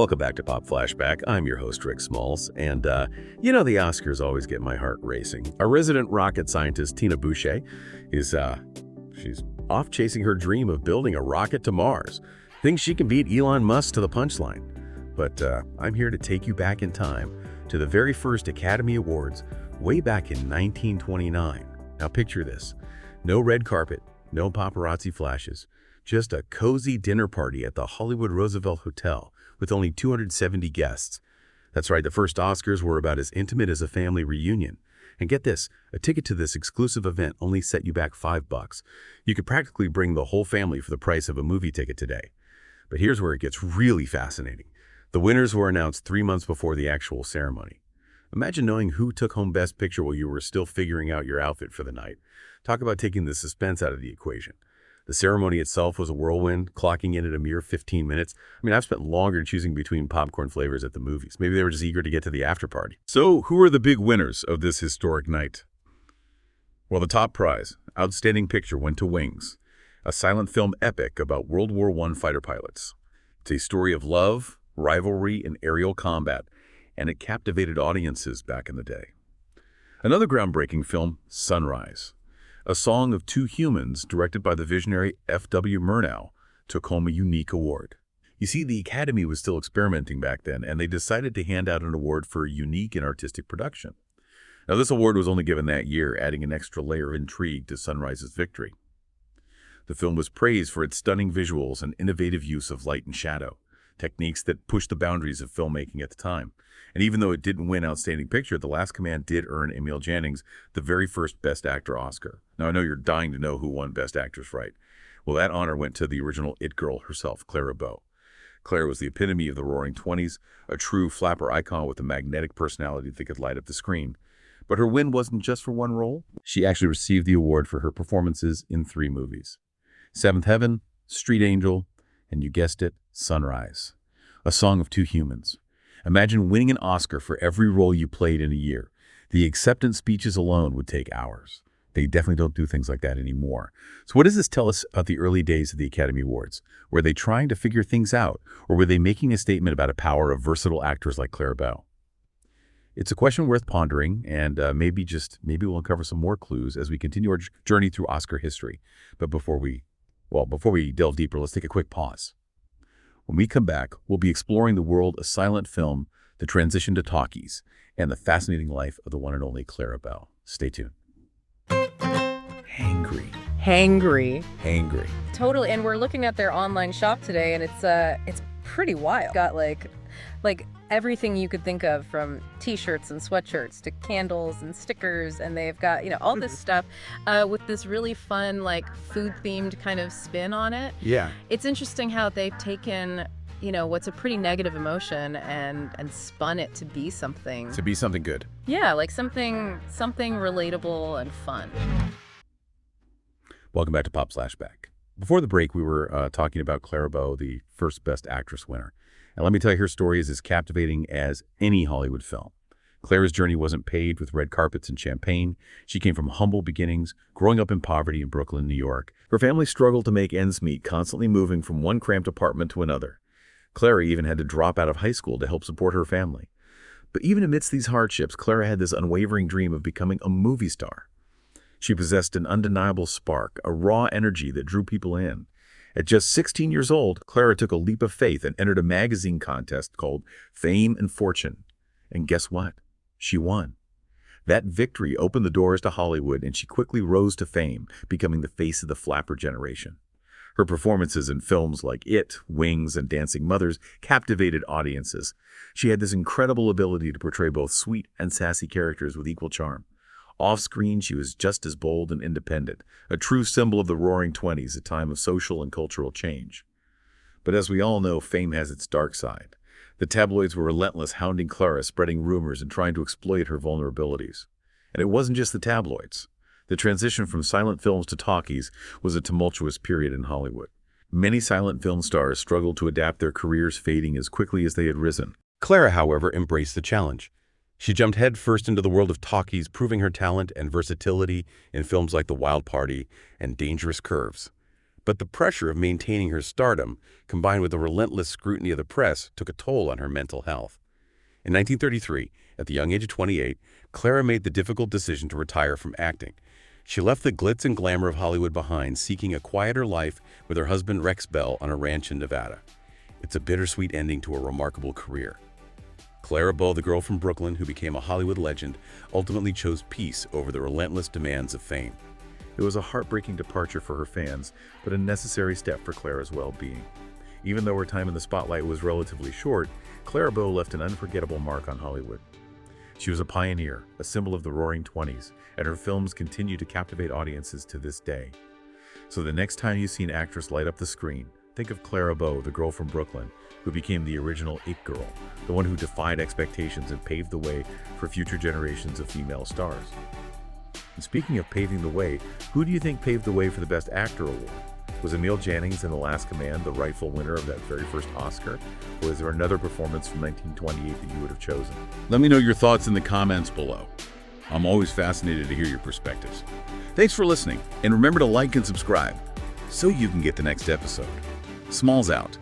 Welcome back to Pop Flashback. I'm your host, Rick Smalls, and the Oscars always get my heart racing. Our resident rocket scientist, Tina Boucher, she's off chasing her dream of building a rocket to Mars. Thinks she can beat Elon Musk to the punchline. But I'm here to take you back in time to the very first Academy Awards way back in 1929. Now picture this. No red carpet, no paparazzi flashes, just a cozy dinner party at the Hollywood Roosevelt Hotel with only 270 guests. That's right, the first Oscars were about as intimate as a family reunion. And get this, a ticket to this exclusive event only set you back $5. You could practically bring the whole family for the price of a movie ticket today. But here's where it gets really fascinating. The winners were announced 3 months before the actual ceremony. Imagine knowing who took home Best Picture while you were still figuring out your outfit for the night. Talk about taking the suspense out of the equation. The ceremony itself was a whirlwind, clocking in at a mere 15 minutes. I mean, I've spent longer choosing between popcorn flavors at the movies. Maybe they were just eager to get to the after party. So, who are the big winners of this historic night? Well, the top prize, Outstanding Picture, went to Wings, a silent film epic about World War I fighter pilots. It's a story of love, rivalry, and aerial combat, and it captivated audiences back in the day. Another groundbreaking film, Sunrise, A Song of Two Humans, directed by the visionary F.W. Murnau, took home a unique award. You see, the Academy was still experimenting back then, and they decided to hand out an award for a unique and artistic production. Now, this award was only given that year, adding an extra layer of intrigue to Sunrise's victory. The film was praised for its stunning visuals and innovative use of light and shadow, techniques that pushed the boundaries of filmmaking at the time. And even though it didn't win Outstanding Picture, The Last Command did earn Emil Jannings the very first Best Actor Oscar. Now, I know you're dying to know who won Best Actress, right? Well, that honor went to the original It Girl herself, Clara Bow. Clara was the epitome of the Roaring Twenties, a true flapper icon with a magnetic personality that could light up the screen. But her win wasn't just for one role. She actually received the award for her performances in 3 movies: Seventh Heaven, Street Angel, and you guessed it, Sunrise, A Song of Two Humans. Imagine winning an Oscar for every role you played in a year. The acceptance speeches alone would take hours. They definitely don't do things like that anymore. So what does this tell us about the early days of the Academy Awards? Were they trying to figure things out, or were they making a statement about a power of versatile actors like Clara Bow? It's a question worth pondering, and maybe we'll uncover some more clues as we continue our journey through Oscar history. But before we delve deeper, let's take a quick pause. When we come back, we'll be exploring the world of silent film, the transition to talkies, and the fascinating life of the one and only Clara Bow. Stay tuned. Hangry. Totally, and we're looking at their online shop today, and it's pretty wild. Got like everything you could think of, from t-shirts and sweatshirts to candles and stickers, and they've got all this stuff with this really fun food-themed kind of spin on it. Yeah. It's interesting how they've taken what's a pretty negative emotion and spun it to be something good. Yeah, like something relatable and fun. Welcome back to Pop Flashback. Before the break, we were talking about Clara Bow, the first Best Actress winner. And let me tell you, her story is as captivating as any Hollywood film. Clara's journey wasn't paved with red carpets and champagne. She came from humble beginnings, growing up in poverty in Brooklyn, New York. Her family struggled to make ends meet, constantly moving from one cramped apartment to another. Clara even had to drop out of high school to help support her family. But even amidst these hardships, Clara had this unwavering dream of becoming a movie star. She possessed an undeniable spark, a raw energy that drew people in. At just 16 years old, Clara took a leap of faith and entered a magazine contest called Fame and Fortune. And guess what? She won. That victory opened the doors to Hollywood, and she quickly rose to fame, becoming the face of the flapper generation. Her performances in films like It, Wings, and Dancing Mothers captivated audiences. She had this incredible ability to portray both sweet and sassy characters with equal charm. Off-screen, she was just as bold and independent, a true symbol of the Roaring Twenties, a time of social and cultural change. But as we all know, fame has its dark side. The tabloids were relentless, hounding Clara, spreading rumors and trying to exploit her vulnerabilities. And it wasn't just the tabloids. The transition from silent films to talkies was a tumultuous period in Hollywood. Many silent film stars struggled to adapt, their careers fading as quickly as they had risen. Clara, however, embraced the challenge. She jumped headfirst into the world of talkies, proving her talent and versatility in films like The Wild Party and Dangerous Curves. But the pressure of maintaining her stardom, combined with the relentless scrutiny of the press, took a toll on her mental health. In 1933, at the young age of 28, Clara made the difficult decision to retire from acting. She left the glitz and glamour of Hollywood behind, seeking a quieter life with her husband Rex Bell on a ranch in Nevada. It's a bittersweet ending to a remarkable career. Clara Bow, the girl from Brooklyn who became a Hollywood legend, ultimately chose peace over the relentless demands of fame. It was a heartbreaking departure for her fans, but a necessary step for Clara's well-being. Even though her time in the spotlight was relatively short, Clara Bow left an unforgettable mark on Hollywood. She was a pioneer, a symbol of the Roaring '20s, and her films continue to captivate audiences to this day. So the next time you see an actress light up the screen, think of Clara Bow, the girl from Brooklyn, who became the original It Girl, the one who defied expectations and paved the way for future generations of female stars. And speaking of paving the way, who do you think paved the way for the Best Actor award? Was Emil Jannings in The Last Command the rightful winner of that very first Oscar? Or is there another performance from 1928 that you would have chosen? Let me know your thoughts in the comments below. I'm always fascinated to hear your perspectives. Thanks for listening, and remember to like and subscribe so you can get the next episode. Smalls out.